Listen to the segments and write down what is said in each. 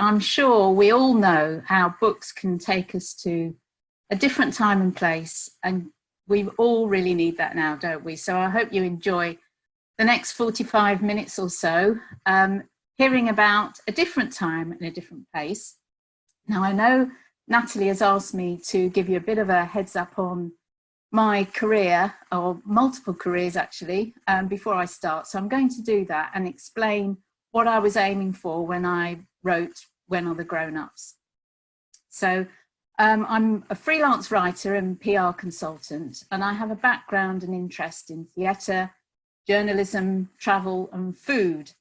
I'm sure we all know how books can take us to a different time and place, and we all really need that now, don't we? So I hope you enjoy the next 45 minutes or so, hearing about a different time and a different place. Now, I know Natalie has asked me to give you a bit of a heads up on my career, or multiple careers actually, before I start. So I'm going to do that and explain what I was aiming for when I wrote When Are the Grown-Ups. So I'm a freelance writer and PR consultant, and I have a background and interest in theatre, journalism, travel and food.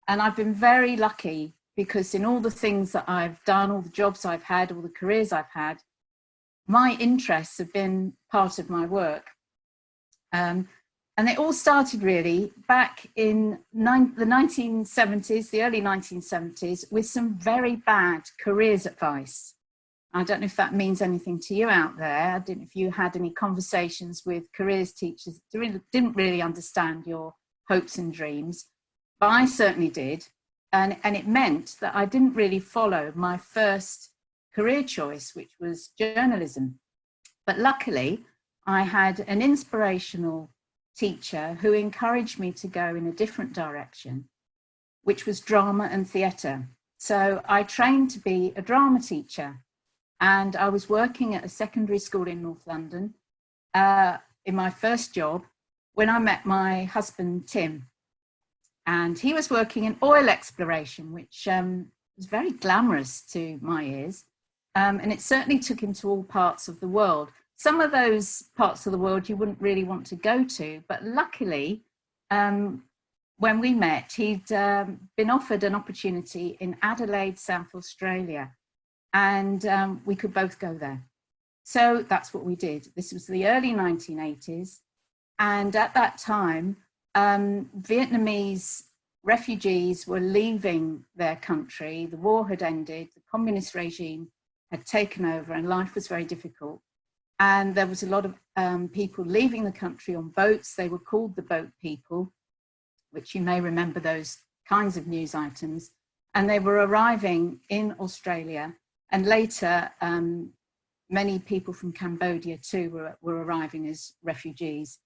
And I've been very lucky because in all the things that I've done, all the jobs I've had, all the careers I've had, my interests have been part of my work. And it all started really back in the 1970s, the early 1970s, with some very bad careers advice. I don't know if that means anything to you out there. I don't know if you had any conversations with careers teachers that didn't really understand your hopes and dreams, but I certainly did. And it meant that I didn't really follow my first career choice, which was journalism. But luckily, I had an inspirational teacher who encouraged me to go in a different direction, which was drama and theatre. So I trained to be a drama teacher, and I was working at a secondary school in North London in my first job when I met my husband, Tim. And he was working in oil exploration, which was very glamorous to my ears. And it certainly took him to all parts of the world. Some of those parts of the world you wouldn't really want to go to, but luckily, when we met, he'd been offered an opportunity in Adelaide, South Australia, and we could both go there. So that's what we did. This was the early 1980s, and at that time, Vietnamese refugees were leaving their country. The war had ended, the communist regime had taken over, and life was very difficult. And there was a lot of people leaving the country on boats. They were called the boat people, which you may remember those kinds of news items. And they were arriving in Australia. And later, many people from Cambodia too were arriving as refugees.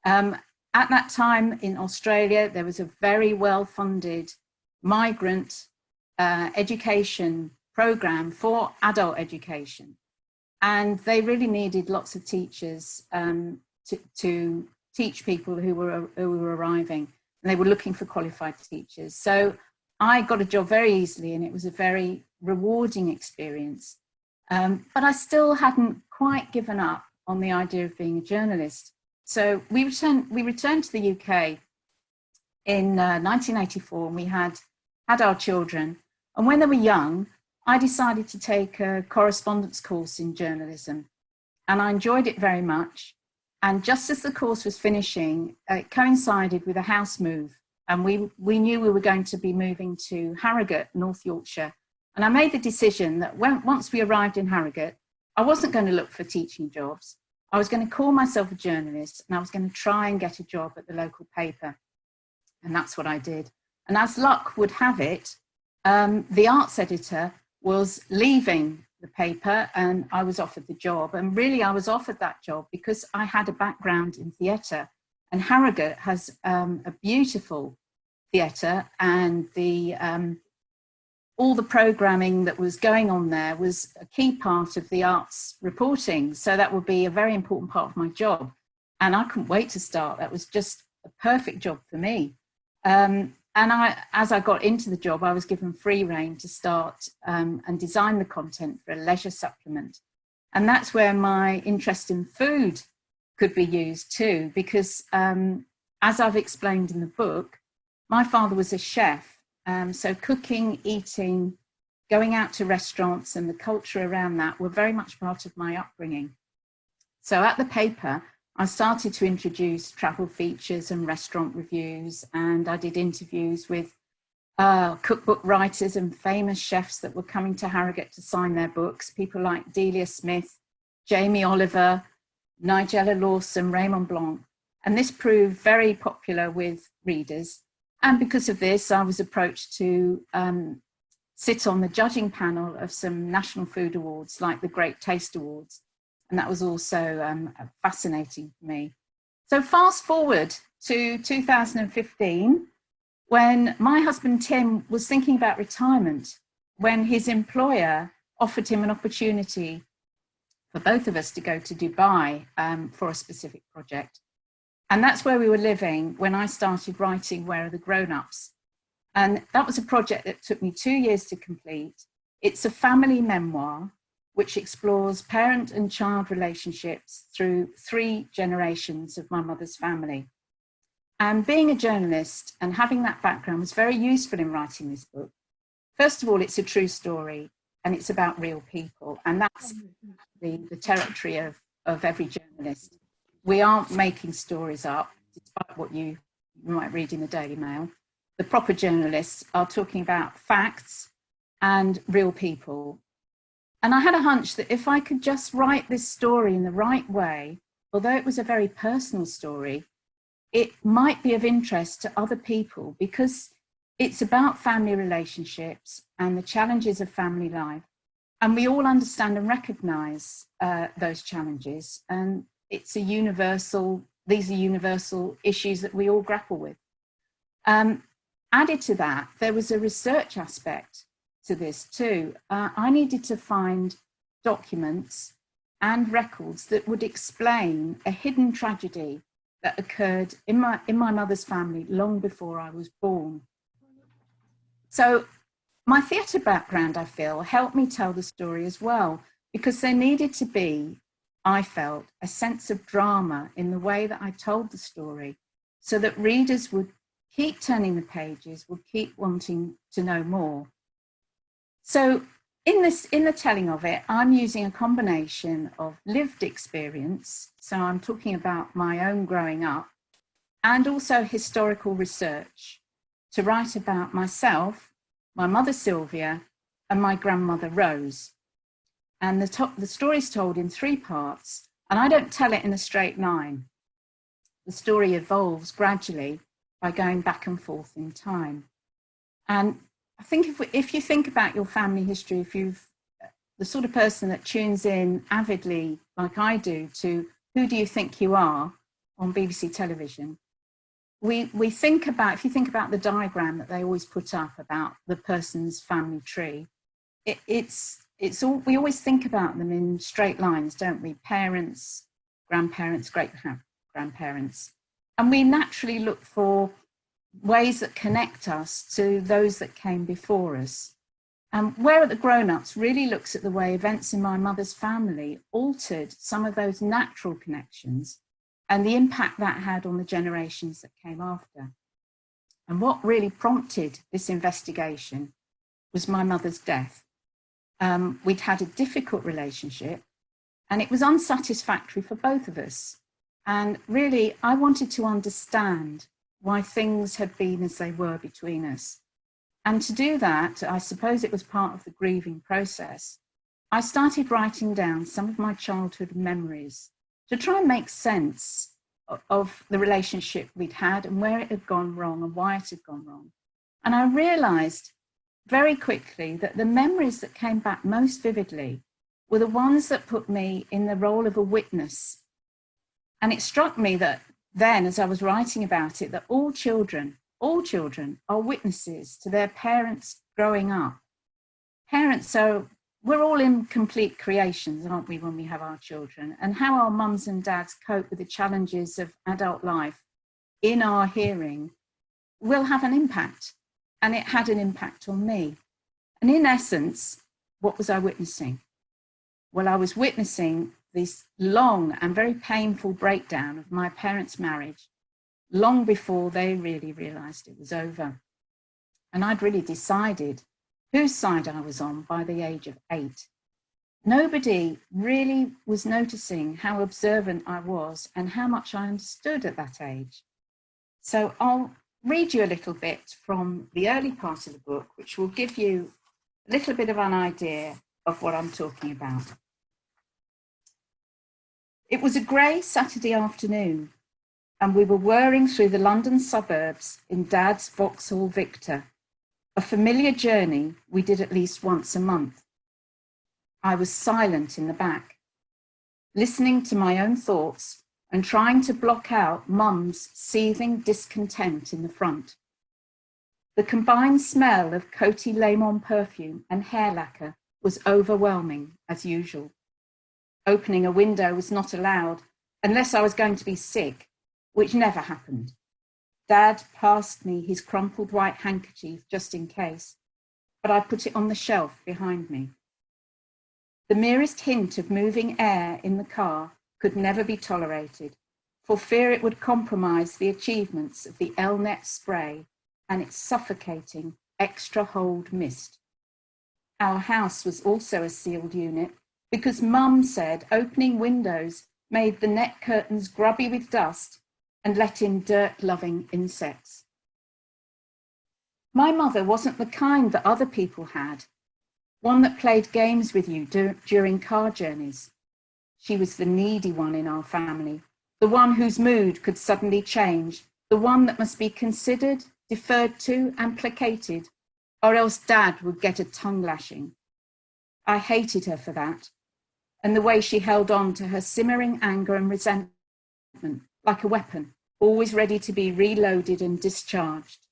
At that time in Australia, there was a very well-funded migrant education program for adult education. And they really needed lots of teachers to teach people who were arriving. And they were looking for qualified teachers. So I got a job very easily, and it was a very rewarding experience. But I still hadn't quite given up on the idea of being a journalist. So we returned to the UK in 1984, and we had our children. And when they were young, I decided to take a correspondence course in journalism, and I enjoyed it very much. And just as the course was finishing, it coincided with a house move, and we knew we were going to be moving to Harrogate, North Yorkshire. And I made the decision that once we arrived in Harrogate, I wasn't going to look for teaching jobs. I was going to call myself a journalist, and I was going to try and get a job at the local paper. And that's what I did. And as luck would have it, the arts editor was leaving the paper, and I was offered the job. And really, I was offered that job because I had a background in theatre, and Harrogate has a beautiful theatre, and all the programming that was going on there was a key part of the arts reporting. So that would be a very important part of my job. And I couldn't wait to start. That was just a perfect job for me. And as I got into the job, I was given free rein to start and design the content for a leisure supplement. And that's where my interest in food could be used too, because as I've explained in the book, my father was a chef. So cooking, eating, going out to restaurants and the culture around that were very much part of my upbringing. So at the paper, I started to introduce travel features and restaurant reviews, and I did interviews with cookbook writers and famous chefs that were coming to Harrogate to sign their books, people like Delia Smith, Jamie Oliver, Nigella Lawson, Raymond Blanc. And this proved very popular with readers. And because of this, I was approached to sit on the judging panel of some national food awards like the Great Taste Awards. And that was also fascinating for me. So fast forward to 2015, when my husband Tim was thinking about retirement, when his employer offered him an opportunity for both of us to go to Dubai for a specific project. And that's where we were living when I started writing Where Are the Grown-Ups? And that was a project that took me 2 years to complete. It's a family memoir which explores parent and child relationships through 3 generations of my mother's family. And being a journalist and having that background was very useful in writing this book. First of all, it's a true story and it's about real people. And that's the territory of every journalist. We aren't making stories up, despite what you might read in the Daily Mail. The proper journalists are talking about facts and real people. And I had a hunch that if I could just write this story in the right way, although it was a very personal story, it might be of interest to other people because it's about family relationships and the challenges of family life. And we all understand and recognize those challenges. And these are universal issues that we all grapple with. Added to that, there was a research aspect to this too. I needed to find documents and records that would explain a hidden tragedy that occurred in my mother's family long before I was born. So my theatre background, I feel, helped me tell the story as well, because there needed to be, I felt, a sense of drama in the way that I told the story so that readers would keep turning the pages, would keep wanting to know more. So in the telling of it, I'm using a combination of lived experience, so I'm talking about my own growing up, and also historical research to write about myself, my mother Sylvia, and my grandmother Rose. And the story's told in 3 parts, and I don't tell it in a straight line. The story evolves gradually by going back and forth in time. And I think if you think about your family history, if you've the sort of person that tunes in avidly, like I do, to Who Do You Think You Are on BBC television, we think about, if you think about the diagram that they always put up about the person's family tree, it's all, we always think about them in straight lines, don't we? Parents, grandparents, great-grandparents. And we naturally look for ways that connect us to those that came before us. Where Are the Grown-Ups really looks at the way events in my mother's family altered some of those natural connections and the impact that had on the generations that came after. And what really prompted this investigation was my mother's death. We'd had a difficult relationship and it was unsatisfactory for both of us. And really, I wanted to understand why things had been as they were between us. And to do that, I suppose it was part of the grieving process, I started writing down some of my childhood memories to try and make sense of the relationship we'd had and where it had gone wrong and why it had gone wrong. And I realized very quickly that the memories that came back most vividly were the ones that put me in the role of a witness. And it struck me that then, as I was writing about it, that all children are witnesses to their parents growing up. Parents, so we're all incomplete creations, aren't we, when we have our children? And how our mums and dads cope with the challenges of adult life in our hearing will have an impact. And it had an impact on me. And in essence, what was I witnessing? Well, I was witnessing this long and very painful breakdown of my parents' marriage long before they really realized it was over. And I'd really decided whose side I was on by the age of 8. Nobody really was noticing how observant I was and how much I understood at that age. So I'll read you a little bit from the early part of the book, which will give you a little bit of an idea of what I'm talking about. It was a grey Saturday afternoon, and we were whirring through the London suburbs in Dad's Vauxhall Victor. a familiar journey we did at least once a month. I was silent in the back, listening to my own thoughts and trying to block out Mum's seething discontent in the front. The combined smell of Coty Lemon perfume and hair lacquer was overwhelming, as usual. Opening a window was not allowed unless I was going to be sick, which never happened. Dad passed me his crumpled white handkerchief just in case, but I put it on the shelf behind me. The merest hint of moving air in the car could never be tolerated, for fear it would compromise the achievements of the Elnet spray and its suffocating extra hold mist. Our house was also a sealed unit because Mum said opening windows made the net curtains grubby with dust and let in dirt-loving insects. My mother wasn't the kind that other people had, one that played games with you during car journeys. She was the needy one in our family, the one whose mood could suddenly change, the one that must be considered, deferred to, and placated, or else Dad would get a tongue lashing. I hated her for that, and the way she held on to her simmering anger and resentment like a weapon, always ready to be reloaded and discharged.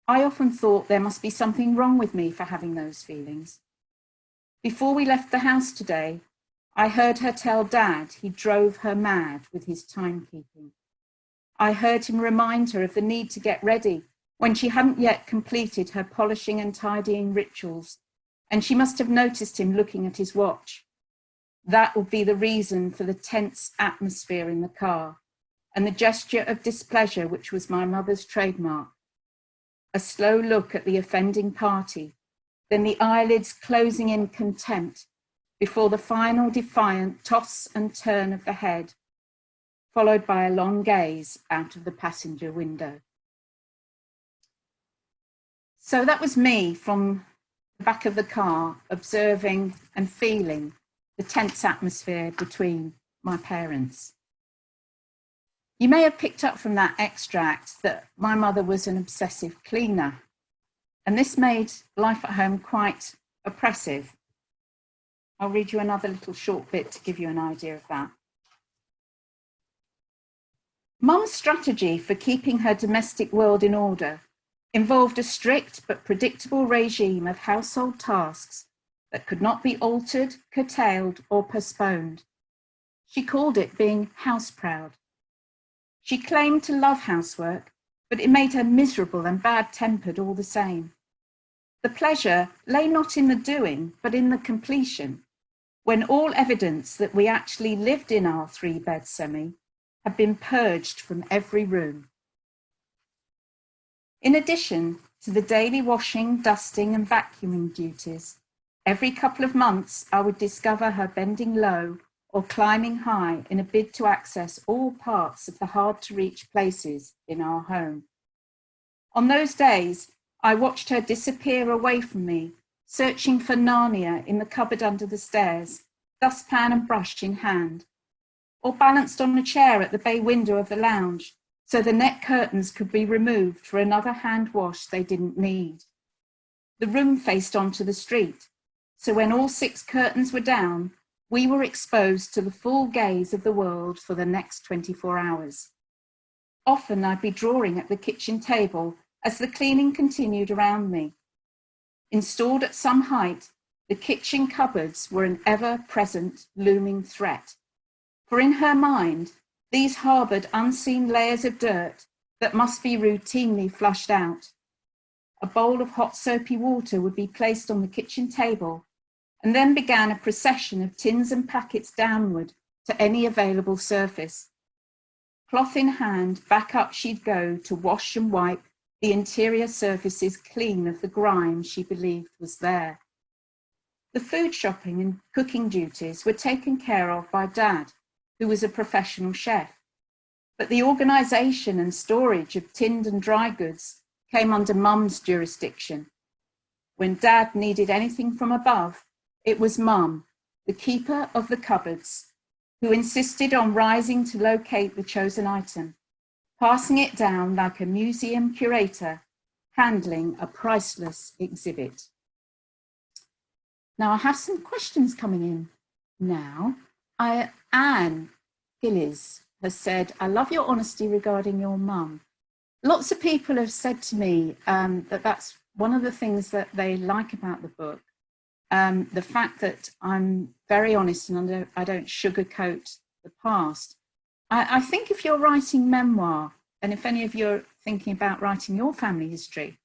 I often thought there must be something wrong with me for having those feelings. Before we left the house today, I heard her tell Dad he drove her mad with his timekeeping. I heard him remind her of the need to get ready when she hadn't yet completed her polishing and tidying rituals, and she must have noticed him looking at his watch. That would be the reason for the tense atmosphere in the car and the gesture of displeasure which was my mother's trademark. A slow look at the offending party, then the eyelids closing in contempt before the final defiant toss and turn of the head, followed by a long gaze out of the passenger window. So that was me from the back of the car, observing and feeling the tense atmosphere between my parents. You may have picked up from that extract that my mother was an obsessive cleaner, and this made life at home quite oppressive. I'll read you another little short bit to give you an idea of that. Mum's strategy for keeping her domestic world in order involved a strict but predictable regime of household tasks that could not be altered, curtailed, or postponed. She called it being house-proud. She claimed to love housework, but it made her miserable and bad-tempered all the same. The pleasure lay not in the doing, but in the completion, when all evidence that we actually lived in our three-bed semi had been purged from every room. In addition to the daily washing, dusting, and vacuuming duties, every couple of months I would discover her bending low or climbing high in a bid to access all parts of the hard-to-reach places in our home. On those days, I watched her disappear away from me, searching for Narnia in the cupboard under the stairs, dustpan and brush in hand, or balanced on a chair at the bay window of the lounge, so the net curtains could be removed for another hand wash they didn't need. The room faced onto the street, so when all 6 curtains were down, we were exposed to the full gaze of the world for the next 24 hours. Often I'd be drawing at the kitchen table as the cleaning continued around me. Installed at some height, the kitchen cupboards were an ever-present looming threat, for in her mind, these harboured unseen layers of dirt that must be routinely flushed out. A bowl of hot soapy water would be placed on the kitchen table, and then began a procession of tins and packets downward to any available surface. Cloth in hand, back up she'd go to wash and wipe the interior surfaces clean of the grime she believed was there. The food shopping and cooking duties were taken care of by Dad, who was a professional chef, but the organisation and storage of tinned and dry goods came under Mum's jurisdiction. When Dad needed anything from above, it was Mum, the keeper of the cupboards, who insisted on rising to locate the chosen item, passing it down like a museum curator, handling a priceless exhibit. Now I have some questions coming in now. Anne Gillies has said, I love your honesty regarding your mum. Lots of people have said to me that that's one of the things that they like about the book. The fact that I'm very honest and I don't sugarcoat the past. I think if you're writing memoir, and if any of you are thinking about writing your family history,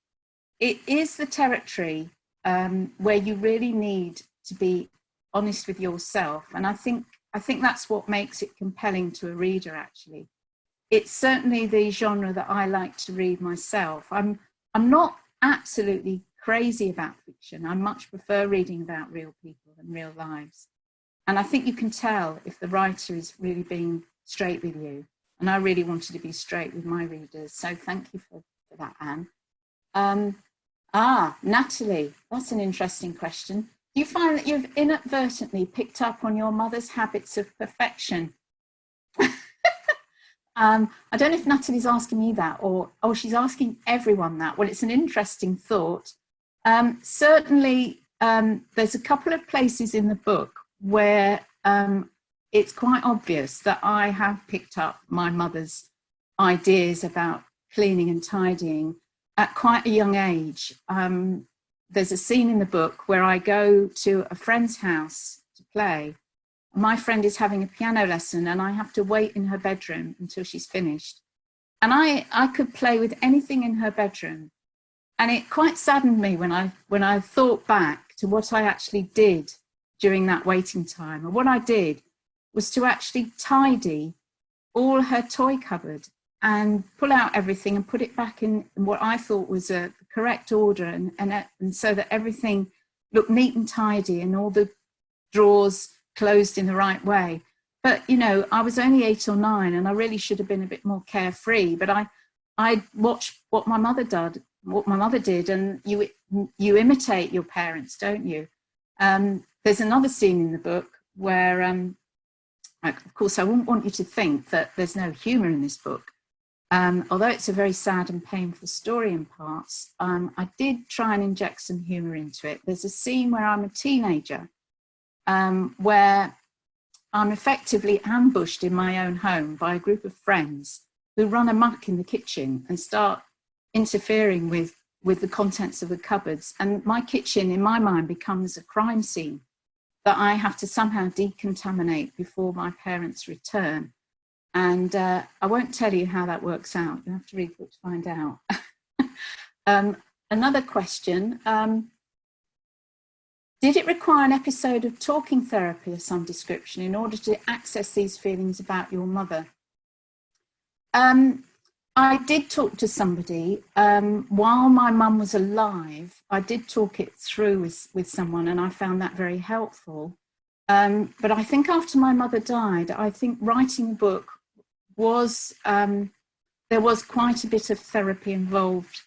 it is the territory where you really need to be honest with yourself. And I think that's what makes it compelling to a reader, actually. It's certainly the genre that I like to read myself. I'm not absolutely crazy about fiction. I much prefer reading about real people and real lives. And I think you can tell if the writer is really being straight with you. And I really wanted to be straight with my readers. So thank you for that, Anne. Natalie, that's an interesting question. Do you find that you've inadvertently picked up on your mother's habits of perfection? I don't know if Natalie's asking me that or she's asking everyone that. Well, it's an interesting thought. Certainly, there's a couple of places in the book where it's quite obvious that I have picked up my mother's ideas about cleaning and tidying at quite a young age. There's a scene in the book where I go to a friend's house to play. My friend is having a piano lesson and I have to wait in her bedroom until she's finished. And I could play with anything in her bedroom. And it quite saddened me when I thought back to what I actually did during that waiting time. And what I did was to actually tidy all her toy cupboard and pull out everything and put it back in what I thought was a correct order, and so that everything looked neat and tidy and all the drawers closed in the right way. But, you know, I was only 8 or 9 and I really should have been a bit more carefree, but I watched what my mother did, and you imitate your parents, don't you? There's another scene in the book where, of course, I wouldn't want you to think that there's no humour in this book. Although it's a very sad and painful story in parts, I did try and inject some humour into it. There's a scene where I'm a teenager, where I'm effectively ambushed in my own home by a group of friends who run amok in the kitchen and start interfering with the contents of the cupboards. And my kitchen, in my mind, becomes a crime scene that I have to somehow decontaminate before my parents return. And I won't tell you how that works out. You have to read the book to find out. Another question. Did it require an episode of talking therapy of some description in order to access these feelings about your mother? I did talk to somebody while my mum was alive. I did talk it through with someone, and I found that very helpful. But I think after my mother died, I think writing a book was, there was quite a bit of therapy involved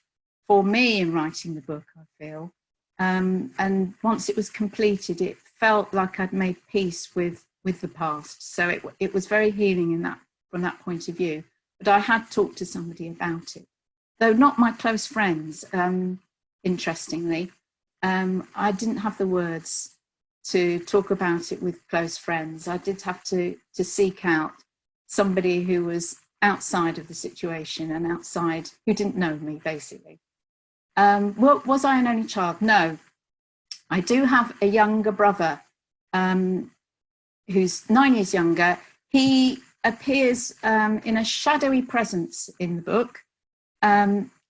for me in writing the book, I feel. And once it was completed, it felt like I'd made peace with the past. So it was very healing from that point of view. But I had talked to somebody about it, though not my close friends, interestingly. I didn't have the words to talk about it with close friends. I did have to seek out somebody who was outside of the situation and outside, who didn't know me, basically. Was I an only child? No. I do have a younger brother who's 9 years younger. He appears in a shadowy presence in the book.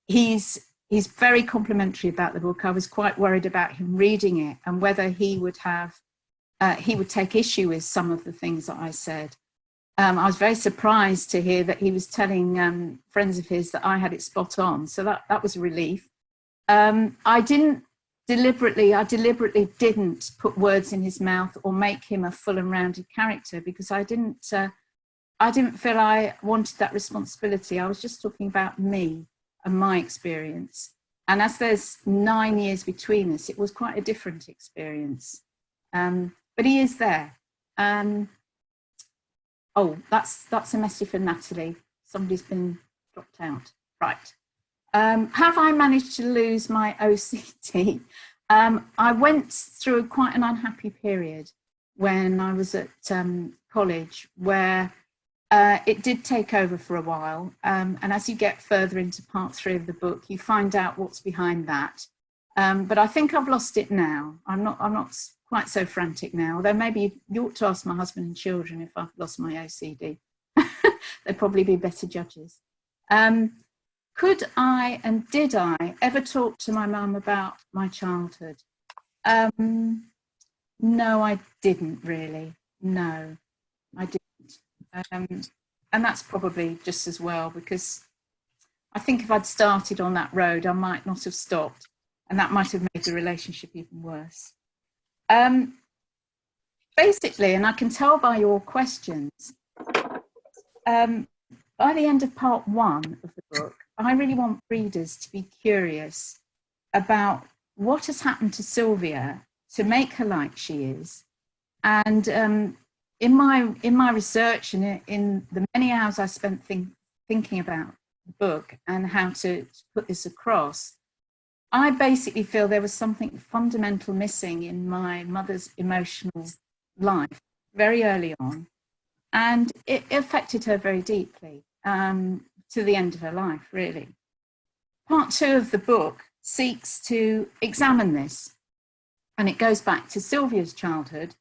He's very complimentary about the book. I was quite worried about him reading it and whether he would take issue with some of the things that I said. I was very surprised to hear that he was telling friends of his that I had it spot on. So that was a relief. I deliberately didn't put words in his mouth or make him a full and rounded character, because I didn't feel I wanted that responsibility. I was just talking about me and my experience. And as there's 9 years between us, it was quite a different experience. But he is there. Oh, that's a message for Natalie. Somebody's been dropped out. Right. Have I managed to lose my OCD? I went through quite an unhappy period when I was at college, where it did take over for a while. And as you get further into part 3 of the book, you find out what's behind that. But I think I've lost it now. I'm not quite so frantic now, although maybe you ought to ask my husband and children if I've lost my OCD. They'd probably be better judges. Could I and did I ever talk to my mum about my childhood? No, I didn't really. No, I didn't. And that's probably just as well, because I think if I'd started on that road, I might not have stopped, and that might have made the relationship even worse. Basically, and I can tell by your questions, by the end of part 1 of the book, I really want readers to be curious about what has happened to Sylvia to make her like she is. And in my research and in the many hours I spent thinking about the book and how to put this across, I basically feel there was something fundamental missing in my mother's emotional life very early on. And it affected her very deeply to the end of her life, really. Part 2 of the book seeks to examine this, and it goes back to Sylvia's childhood.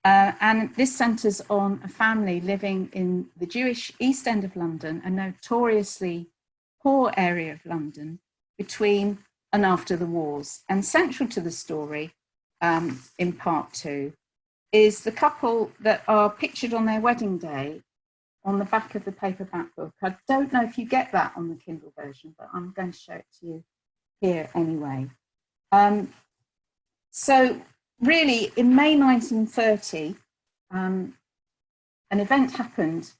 And this centres on a family living in the Jewish East End of London, a notoriously poor area of London, between and after the wars. And central to the story in part 2 is the couple that are pictured on their wedding day on the back of the paperback book. I don't know if you get that on the Kindle version, but I'm going to show it to you here anyway. So really, in May 1930, an event happened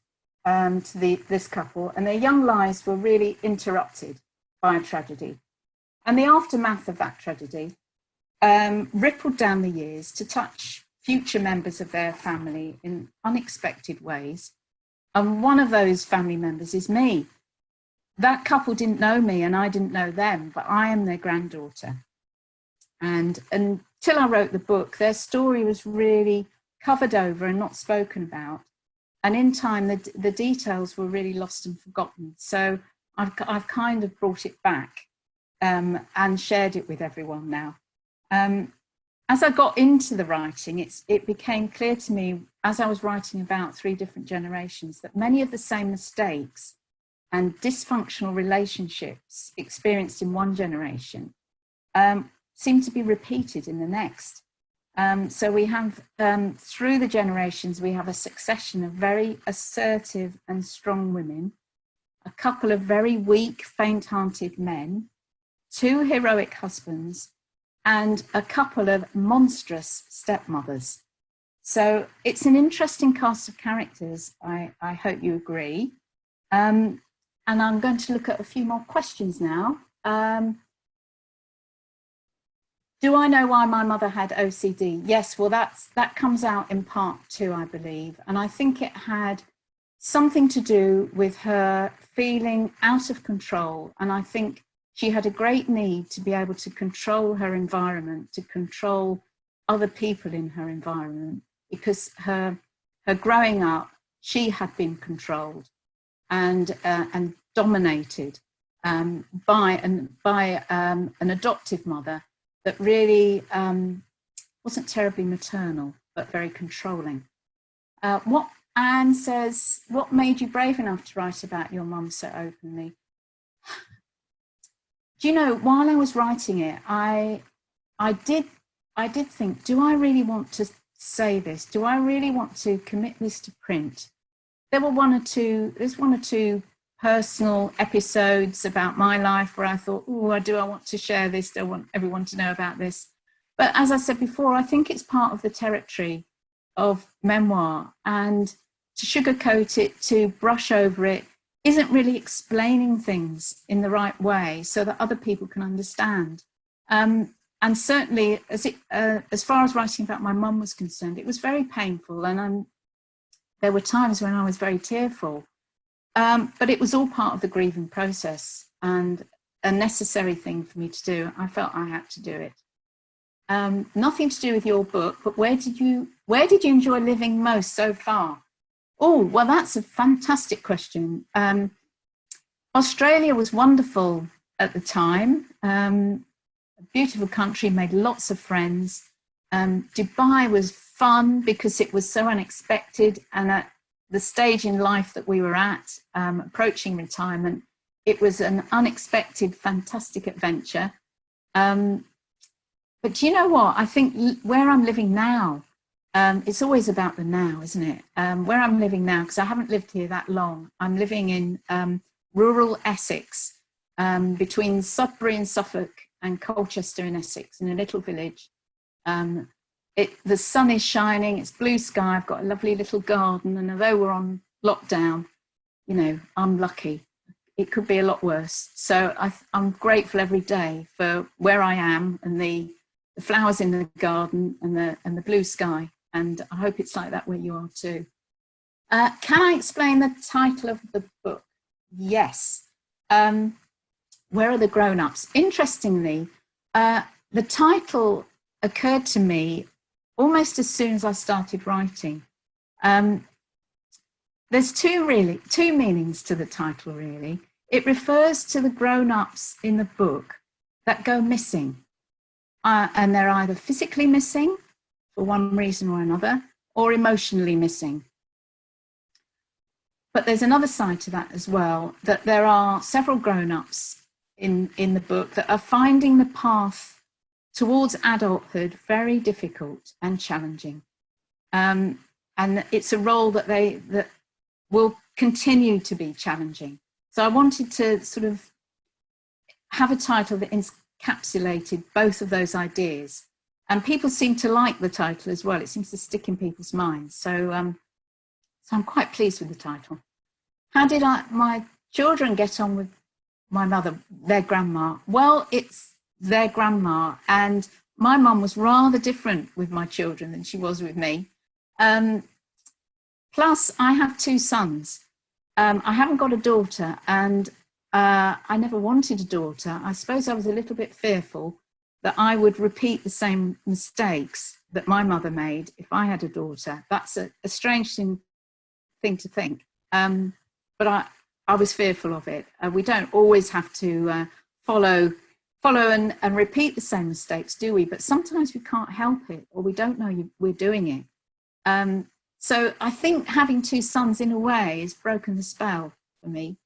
to this couple, and their young lives were really interrupted by a tragedy. And the aftermath of that tragedy rippled down the years to touch future members of their family in unexpected ways. And one of those family members is me. That couple didn't know me and I didn't know them, but I am their granddaughter. And until I wrote the book, their story was really covered over and not spoken about. And in time, the details were really lost and forgotten. So I've kind of brought it back and shared it with everyone now. As I got into the writing, it became clear to me, as I was writing about 3 different generations, that many of the same mistakes and dysfunctional relationships experienced in one generation seem to be repeated in the next. So we have, through the generations, we have a succession of very assertive and strong women, a couple of very weak, faint-hearted men, 2 heroic husbands, and a couple of monstrous stepmothers. So it's an interesting cast of characters, I hope you agree. And I'm going to look at a few more questions now. Do I know why my mother had OCD? Yes, well, that comes out in part 2, I believe. And I think it had something to do with her feeling out of control. And I think she had a great need to be able to control her environment, to control other people in her environment, because her growing up, she had been controlled and dominated by an adoptive mother that really wasn't terribly maternal, but very controlling. What Anne says, what made you brave enough to write about your mum so openly? Do you know, while I was writing it, I did think, do I really want to say this? Do I really want to commit this to print? There's one or two personal episodes about my life where I thought, oh, do I want to share this? Do I want everyone to know about this? But as I said before, I think it's part of the territory of memoir, and to sugarcoat it, to brush over it, isn't really explaining things in the right way so that other people can understand. And certainly, as far as writing about my mum was concerned, it was very painful, and there were times when I was very tearful. But it was all part of the grieving process. And a necessary thing for me to do. I felt I had to do it. Nothing to do with your book, but where did you enjoy living most so far? Oh, well, that's a fantastic question. Australia was wonderful at the time. A beautiful country, made lots of friends. Dubai was fun because it was so unexpected, and at the stage in life that we were at, approaching retirement, it was an unexpected, fantastic adventure. But do you know what? I think where I'm living now, it's always about the now, isn't it? Where I'm living now, because I haven't lived here that long, I'm living in rural Essex, between Sudbury and Suffolk and Colchester in Essex, in a little village. The sun is shining, it's blue sky, I've got a lovely little garden, and although we're on lockdown, you know, I'm lucky. It could be a lot worse. So I'm grateful every day for where I am, and the flowers in the garden, and the blue sky. And I hope it's like that where you are too. Can I explain the title of the book? Yes. Where are the grown-ups? Interestingly, the title occurred to me almost as soon as I started writing. There's two meanings to the title, really. It refers to the grown-ups in the book that go missing. And they're either physically missing for one reason or another, or emotionally missing. But there's another side to that as well, that there are several grown-ups in the book that are finding the path towards adulthood very difficult and challenging. And it's a role that will continue to be challenging. So I wanted to sort of have a title that encapsulated both of those ideas. And people seem to like the title as well. It seems to stick in people's minds. So, so I'm quite pleased with the title. How did my children get on with my mother, their grandma? Well, it's their grandma, and my mum was rather different with my children than she was with me. Plus, I have two sons. I haven't got a daughter, and I never wanted a daughter. I suppose I was a little bit fearful that I would repeat the same mistakes that my mother made if I had a daughter. That's a strange thing to think, but I was fearful of it. We don't always have to follow and repeat the same mistakes, do we? But sometimes we can't help it, or we don't know we're doing it. So I think having two sons in a way has broken the spell for me.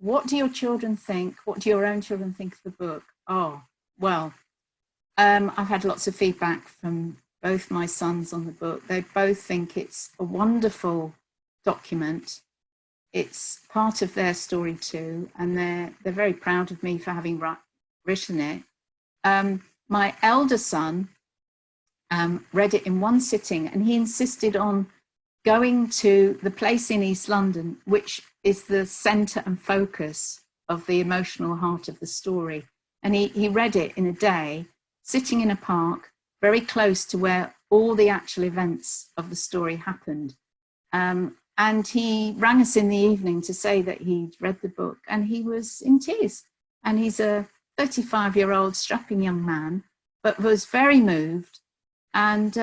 What do your children think? What do your own children think of the book? Oh, well, I've had lots of feedback from both my sons on the book. They both think it's a wonderful document. It's part of their story too, and they're very proud of me for having written it. My elder son read it in one sitting, and he insisted on going to the place in East London, which is the centre and focus of the emotional heart of the story. And he read it in a day, sitting in a park, very close to where all the actual events of the story happened. And he rang us in the evening to say that he'd read the book, and he was in tears. And he's a 35-year-old strapping young man, but was very moved. And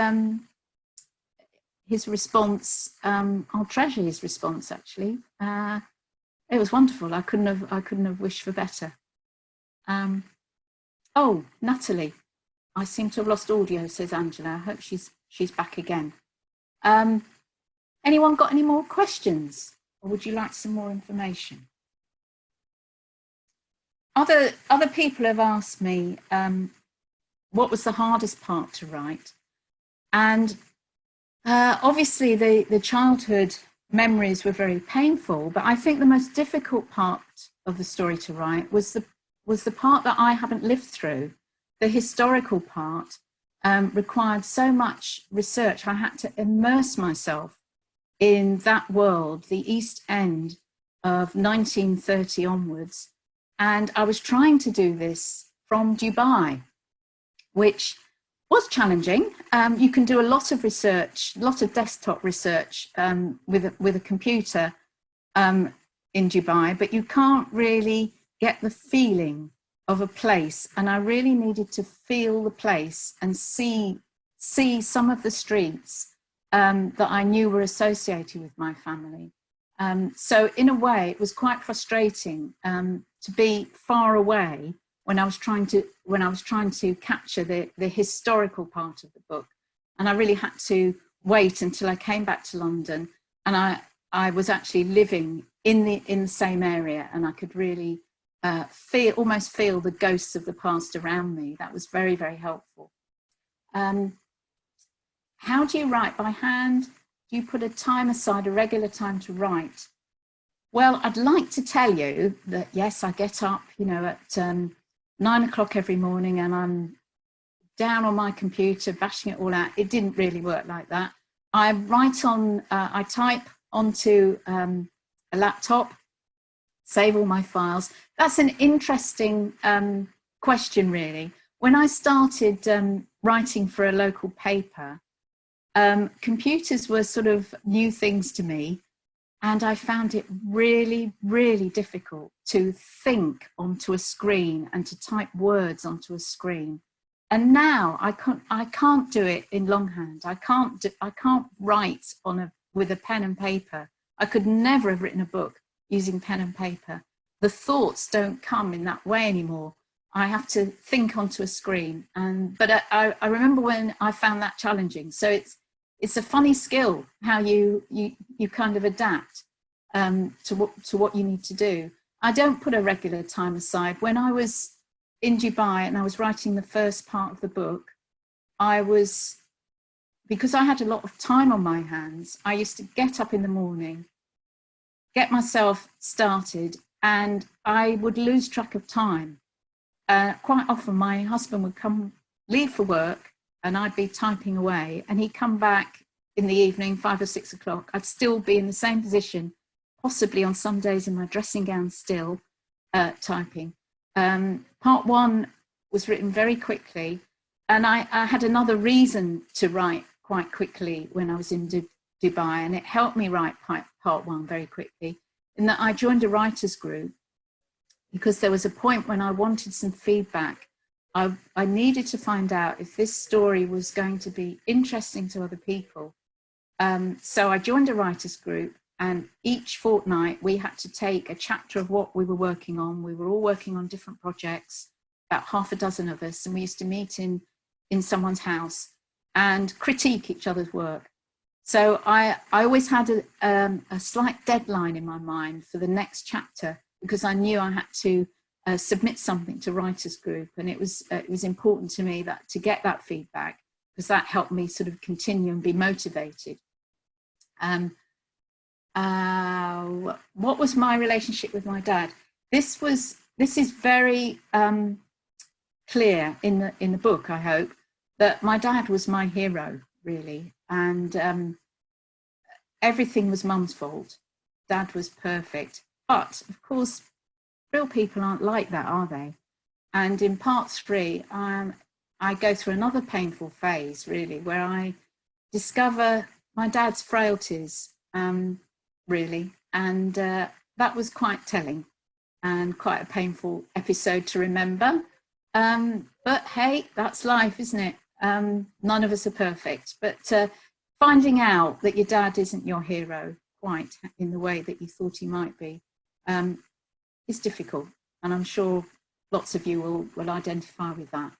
his response, I'll treasure his response, actually. It was wonderful. I couldn't have wished for better. Oh, Natalie, I seem to have lost audio, says Angela. I hope she's back again. Anyone got any more questions, or would you like some more information? Other people have asked me what was the hardest part to write, and obviously the childhood memories were very painful, but I think the most difficult part of the story to write was the part that I haven't lived through. The historical part required so much research. I had to immerse myself in that world, the East End of 1930 onwards. And I was trying to do this from Dubai, which was challenging. You can do a lot of research, a lot of desktop research with a computer in Dubai, but you can't really get the feeling of a place, and I really needed to feel the place and see some of the streets that I knew were associated with my family. So in a way, it was quite frustrating to be far away when I was trying to capture the historical part of the book, and I really had to wait until I came back to London, and I was actually living in the same area, and I could really almost feel the ghosts of the past around me. That was very, very helpful. How do you write? By hand? Do you put a time aside, a regular time to write? Well, I'd like to tell you that, yes, I get up, you know, at 9 o'clock every morning, and I'm down on my computer, bashing it all out. It didn't really work like that. I type onto a laptop, save all my files. That's an interesting question, really. When I started writing for a local paper, computers were sort of new things to me, and I found it really, really difficult to think onto a screen and to type words onto a screen. And now I can't do it in longhand. I can't write with a pen and paper. I could never have written a book using pen and paper. The thoughts don't come in that way anymore. I have to think onto a screen. But I remember when I found that challenging. So it's a funny skill how you kind of adapt to what you need to do. I don't put a regular time aside. When I was in Dubai and I was writing the first part of the book, because I had a lot of time on my hands, I used to get up in the morning, get myself started, and I would lose track of time. Quite often my husband would leave for work, and I'd be typing away, and he'd come back in the evening, 5 or 6 o'clock. I'd still be in the same position, possibly on some days in my dressing gown still, typing. Part one was written very quickly, and I had another reason to write quite quickly when I was in Dubai, and it helped me write part one very quickly, in that I joined a writers group because there was a point when I wanted some feedback. I needed to find out if this story was going to be interesting to other people. So I joined a writers group, and each fortnight we had to take a chapter of what we were working on. We were all working on different projects, about half a dozen of us, and we used to meet in someone's house and critique each other's work. So I always had a slight deadline in my mind for the next chapter, because I knew I had to submit something to writers group, and it was important to me to get that feedback, because that helped me sort of continue and be motivated. What was my relationship with my dad? This is very clear in the book, I hope, that my dad was my hero, really, and everything was Mum's fault. Dad was perfect, but of course real people aren't like that, are they? And in part 3, I go through another painful phase, really, where I discover my dad's frailties, really, and that was quite telling and quite a painful episode to remember. But hey, that's life, isn't it? None of us are perfect, but finding out that your dad isn't your hero quite in the way that you thought he might be is difficult, and I'm sure lots of you will identify with that.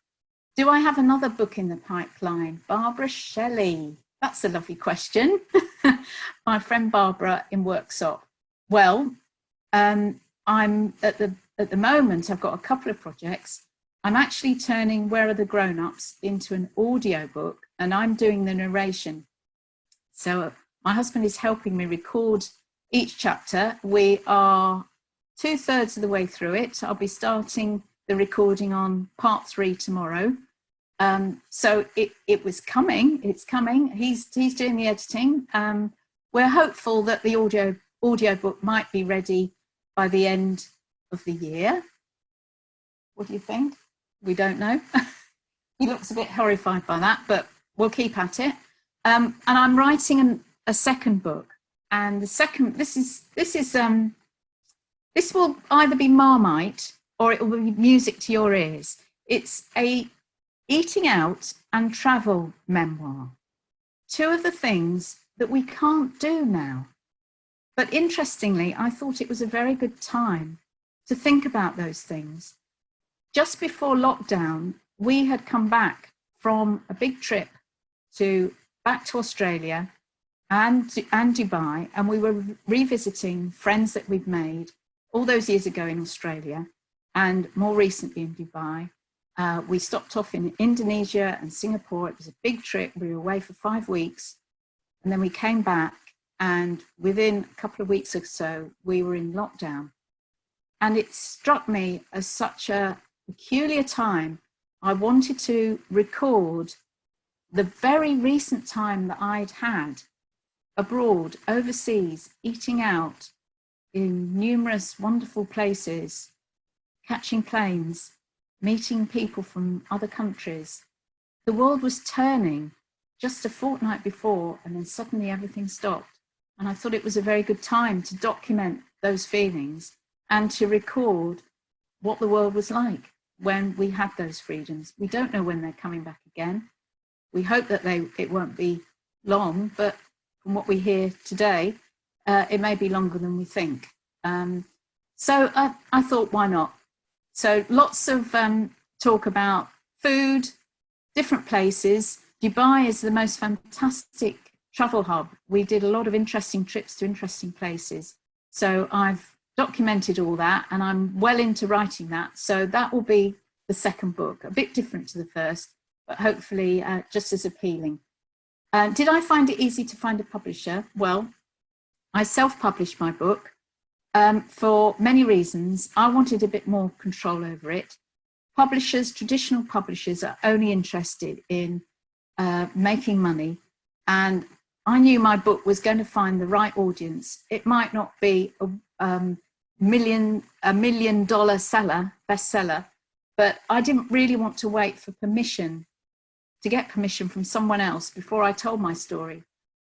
Do I have another book in the pipeline? Barbara Shelley. That's a lovely question. My friend Barbara in Worksop. Well, I'm at the moment, I've got a couple of projects. I'm actually turning Where Are the Grown-Ups into an audio book, and I'm doing the narration. So my husband is helping me record each chapter. We are 2/3 of the way through it. I'll be starting the recording on part 3 tomorrow. So it was coming, it's coming. He's doing the editing. We're hopeful that the audio book might be ready by the end of the year. What do you think? We don't know. He looks a bit horrified by that, but we'll keep at it. And I'm writing a second book, and the second, this This will either be Marmite or it will be music to your ears. It's a eating out and travel memoir. Two of the things that we can't do now. But interestingly, I thought it was a very good time to think about those things. Just before lockdown, we had come back from a big trip back to Australia and Dubai, and we were revisiting friends that we'd made all those years ago in Australia and more recently in Dubai. We stopped off in Indonesia and Singapore. It was a big trip. We were away for 5 weeks, and then we came back, and within a couple of weeks or so, we were in lockdown. And it struck me as such a peculiar time. I wanted to record the very recent time that I'd had abroad, overseas, eating out in numerous wonderful places, catching planes, meeting people from other countries. The world was turning just a fortnight before, and then suddenly everything stopped. And I thought it was a very good time to document those feelings and to record what the world was like when we had those freedoms. We don't know when they're coming back again. We hope that it won't be long, but from what we hear today, it may be longer than we think. So I thought, why not? So lots of talk about food, different places. Dubai is the most fantastic travel hub. We did a lot of interesting trips to interesting places. So I've documented all that, and I'm well into writing that. So that will be the second book, a bit different to the first, but hopefully just as appealing. Did I find it easy to find a publisher? Well, I self-published my book for many reasons. I wanted a bit more control over it. Publishers, traditional publishers, are only interested in making money, and I knew my book was going to find the right audience. It might not be a $1 million bestseller, but I didn't really want to wait for to get permission from someone else before I told my story.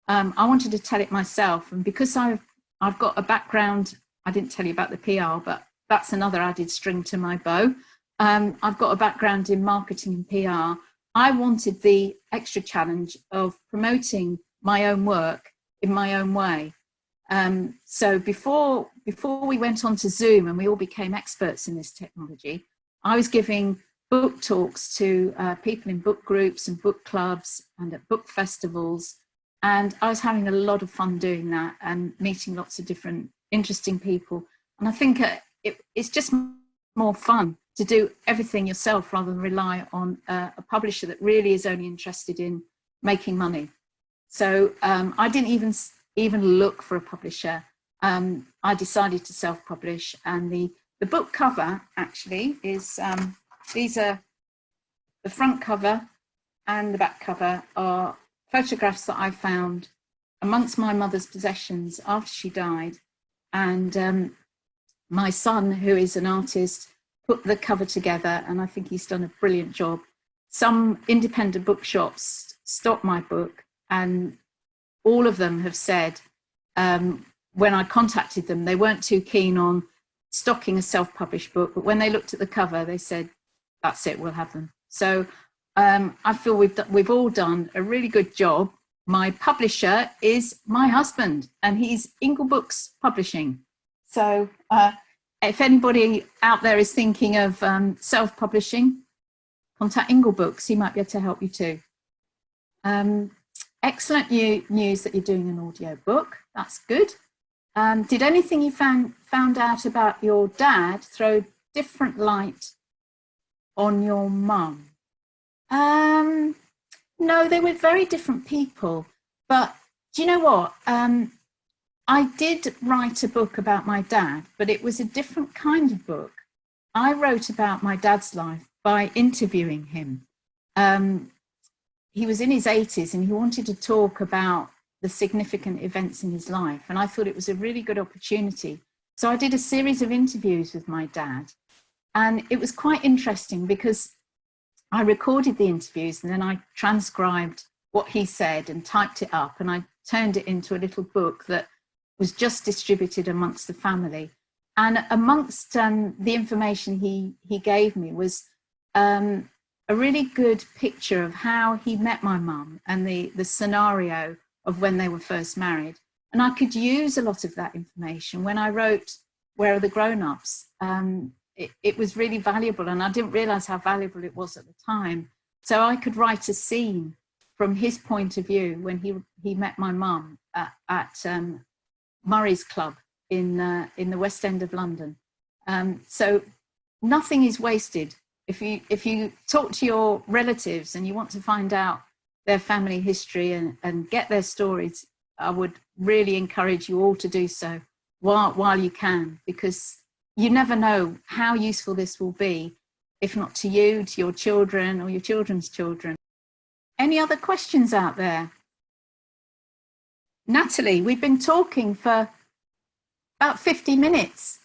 I wanted to tell it myself, and because I've got a background, I didn't tell you about the PR, but that's another added string to my bow. I've got a background in marketing and PR. I wanted the extra challenge of promoting my own work in my own way. So before we went on to Zoom and we all became experts in this technology, I was giving book talks to people in book groups and book clubs and at book festivals. And I was having a lot of fun doing that and meeting lots of different interesting people. And I think it's just more fun to do everything yourself rather than rely on a publisher that really is only interested in making money. So I didn't even look for a publisher. I decided to self-publish, and the book cover actually is, these are the front cover and the back cover are photographs that I found amongst my mother's possessions after she died. And my son, who is an artist, put the cover together, and I think he's done a brilliant job. Some independent bookshops stock my book, and all of them have said, when I contacted them, they weren't too keen on stocking a self-published book, but when they looked at the cover, they said, that's it, we'll have them. So I feel we've all done a really good job. My publisher is my husband, and he's Ingle Books Publishing. So if anybody out there is thinking of self-publishing, contact Ingle Books. He might be able to help you too. Excellent news that you're doing an audio book. That's good. Did anything you found out about your dad throw different light on your mum? No, they were very different people. But do you know what? I did write a book about my dad, but it was a different kind of book. I wrote about my dad's life by interviewing him. He was in his 80s and he wanted to talk about the significant events in his life. And I thought it was a really good opportunity. So I did a series of interviews with my dad. And it was quite interesting because I recorded the interviews and then I transcribed what he said and typed it up. And I turned it into a little book that was just distributed amongst the family. And amongst the information he gave me was a really good picture of how he met my mum and the scenario of when they were first married. And I could use a lot of that information when I wrote Where Are the Grown-Ups? It was really valuable, and I didn't realize how valuable it was at the time. So I could write a scene from his point of view when he met my mum at Murray's Club in the West End of London. So nothing is wasted. If you talk to your relatives and you want to find out their family history and get their stories, I would really encourage you all to do so while you can, because you never know how useful this will be, if not to you, to your children or your children's children. Any other questions out there? Natalie, we've been talking for about 50 minutes.